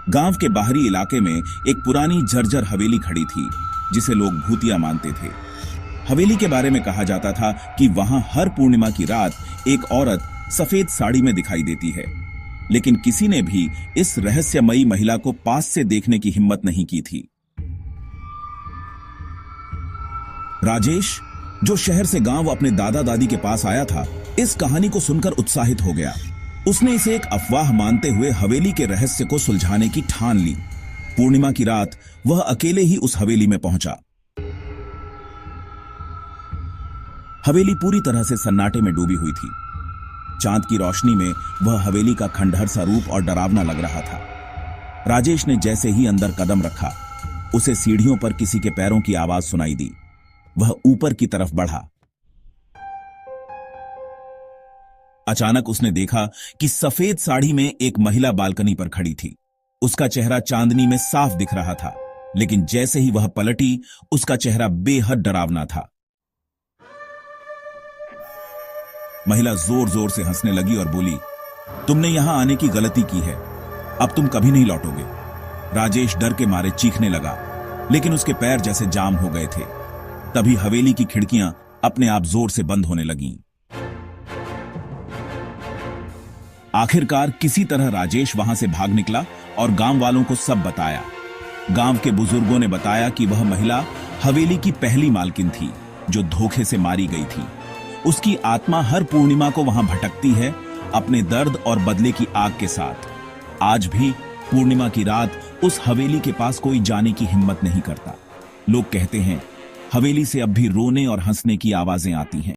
गांव के बाहरी इलाके में एक पुरानी जर्जर हवेली खड़ी थी जिसे लोग भूतिया मानते थे। हवेली के बारे में कहा जाता था कि वहां हर पूर्णिमा की रात एक औरत सफेद साड़ी में दिखाई देती है, लेकिन किसी ने भी इस रहस्यमयी महिला को पास से देखने की हिम्मत नहीं की थी। राजेश, जो शहर से गांव अपने दादा दादी के पास आया था, इस कहानी को सुनकर उत्साहित हो गया। उसने इसे एक अफवाह मानते हुए हवेली के रहस्य को सुलझाने की ठान ली। पूर्णिमा की रात वह अकेले ही उस हवेली में पहुंचा। हवेली पूरी तरह से सन्नाटे में डूबी हुई थी। चांद की रोशनी में वह हवेली का खंडहर सा रूप और डरावना लग रहा था। राजेश ने जैसे ही अंदर कदम रखा, उसे सीढ़ियों पर किसी के पैरों की आवाज सुनाई दी। वह ऊपर की तरफ बढ़ा। अचानक उसने देखा कि सफेद साड़ी में एक महिला बालकनी पर खड़ी थी। उसका चेहरा चांदनी में साफ दिख रहा था, लेकिन जैसे ही वह पलटी, उसका चेहरा बेहद डरावना था। महिला जोर जोर से हंसने लगी और बोली, तुमने यहां आने की गलती की है, अब तुम कभी नहीं लौटोगे। राजेश डर के मारे चीखने लगा, लेकिन उसके पैर जैसे जाम हो गए थे। तभी हवेली की खिड़कियां अपने आप जोर से बंद होने लगीं। आखिरकार किसी तरह राजेश वहां से भाग निकला और गांव वालों को सब बताया। गांव के बुजुर्गों ने बताया कि वह महिला हवेली की पहली मालकिन थी, जो धोखे से मारी गई थी। उसकी आत्मा हर पूर्णिमा को वहां भटकती है, अपने दर्द और बदले की आग के साथ। आज भी पूर्णिमा की रात उस हवेली के पास कोई जाने की हिम्मत नहीं करता। लोग कहते हैं, हवेली से अब भी रोने और हंसने की आवाजें आती हैं।